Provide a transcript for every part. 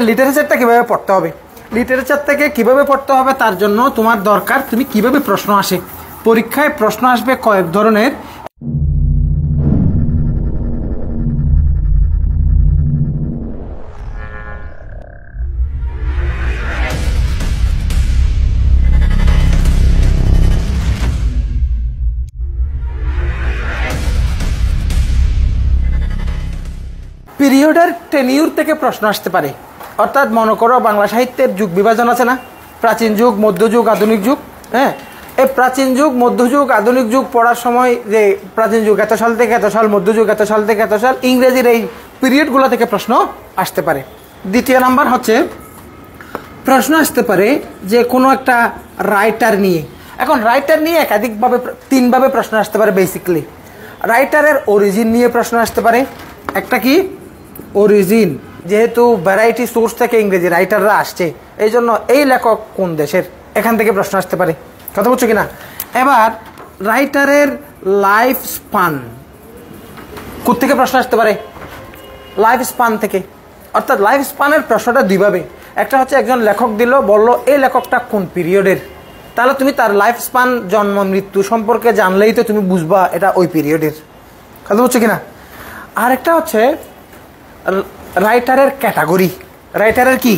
লিটারেচারটা কিভাবে পড়তে হবে, লিটারেচার থেকে কিভাবে পড়তে হবে তার জন্য তোমার দরকার তুমি কিভাবে প্রশ্ন আসে, পরীক্ষায় প্রশ্ন আসবে কয়েক ধরনের। পিরিয়ডের টেনিউর থেকে প্রশ্ন আসতে পারে, অর্থাৎ মনে করো বাংলা সাহিত্যের যুগ বিভাজন আছে না, প্রাচীন যুগ, মধ্যযুগ, আধুনিক যুগ। হ্যাঁ, এই প্রাচীন যুগ, মধ্যযুগ, আধুনিক যুগ পড়ার সময় যে প্রাচীন যুগ এত সাল থেকে এত সাল, মধ্যযুগ এত সাল থেকে এত সাল, ইংরেজির এই পিরিয়ডগুলো থেকে প্রশ্ন আসতে পারে। দ্বিতীয় নাম্বার হচ্ছে প্রশ্ন আসতে পারে যে কোনো একটা রাইটার নিয়ে। এখন রাইটার নিয়ে একাধিকভাবে, তিনভাবে প্রশ্ন আসতে পারে। বেসিক্যালি রাইটারের অরিজিন নিয়ে প্রশ্ন আসতে পারে। একটা কি অরিজিন, যেহেতু ভ্যারাইটি সোর্স থেকে ইংরেজি রাইটাররা আসছে, এই জন্য এই লেখক কোন দেশের, এখান থেকে প্রশ্ন আসতে পারে। কথা বলছো কিনা? এবার রাইটারের লাইফ স্পান, কোত্থেকে প্রশ্ন আসতে পারে? লাইফ স্পান থেকে। অর্থাৎ লাইফ স্পানের প্রশ্নটা দুইভাবে, একটা হচ্ছে একজন লেখক দিল, বললো এই লেখকটা কোন পিরিয়ডের, তাহলে তুমি তার লাইফ স্পান, জন্ম মৃত্যু সম্পর্কে জানলেই তো তুমি বুঝবা এটা ওই পিরিয়ডের। কথা বলছো কিনা? আরেকটা হচ্ছে রাইটারের ক্যাটাগরি। রাইটারের কি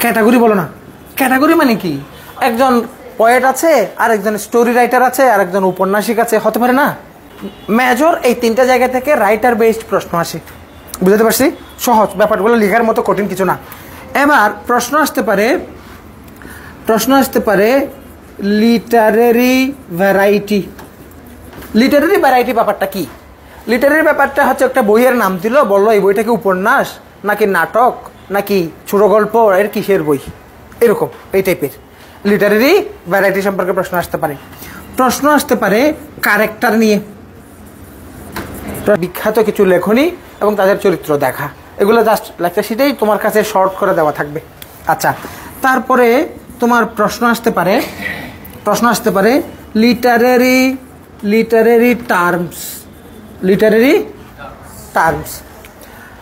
ক্যাটাগরি? বলো না, ক্যাটাগরি মানে কি? একজন পোয়েট আছে, আর একজন স্টোরি রাইটার আছে, আর একজন উপন্যাসিক আছে, হতে পারে না? মেজর এই তিনটা জায়গা থেকে রাইটার বেসড প্রশ্ন আসে। বুঝতে পারছি? সহজ, ব্যাপারগুলো লেখার মতো কঠিন কিছু না। এবার প্রশ্ন আসতে পারে লিটারেরি ভ্যারাইটি। লিটারেরি ভ্যারাইটি ব্যাপারটা কি? লিটারেরি ব্যাপারটা হচ্ছে একটা বইয়ের নাম দিল, বললো এই বইটা কি উপন্যাস নাকি নাটক নাকি ছোট গল্প, এর কিসের বই, এরকম এই টাইপের লিটারেরি ভ্যারাইটি সম্পর্কে প্রশ্ন আসতে পারে। প্রশ্ন আসতে পারে ক্যারেক্টার নিয়ে, বিখ্যাত কিছু লেখনী এবং তাদের চরিত্র দেখা, এগুলো জাস্ট লেখা সেটাই তোমার কাছে শর্ট করে দেওয়া থাকবে। আচ্ছা, তারপরে তোমার প্রশ্ন আসতে পারে লিটারেরি টার্মস।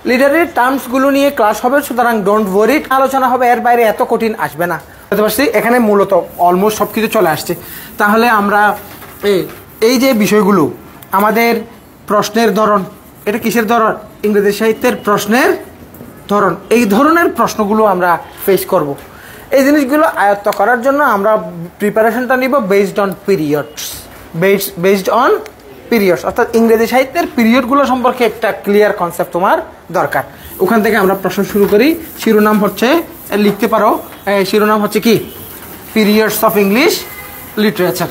লিটারেরি টার্মসগুলো নিয়ে ক্লাস হবে, সুতরাং ডোন্ট ওয়ারি, আলোচনা হবে, এর বাইরে এত কঠিন আসবে না। বুঝতে পারছি? এখানে মূলত অলমোস্ট সব কিছু চলে আসছে। তাহলে আমরা এই যে বিষয়গুলো, আমাদের প্রশ্নের ধরন, এটা কিসের ধরন? ইংরেজি সাহিত্যের প্রশ্নের ধরন। এই ধরনের প্রশ্নগুলো আমরা ফেস করব। এই জিনিসগুলো আয়ত্ত করার জন্য আমরা প্রিপারেশনটা নিব বেসড অন পিরিয়ডস, অর্থাৎ ইংরেজি সাহিত্যের পিরিয়ডগুলো সম্পর্কে একটা ক্লিয়ার কনসেপ্ট তোমার দরকার। ওখান থেকে আমরা প্রশ্ন শুরু করি। শিরোনাম হচ্ছে, লিখতে পারো, শিরোনাম হচ্ছে কি? Periods of English literature.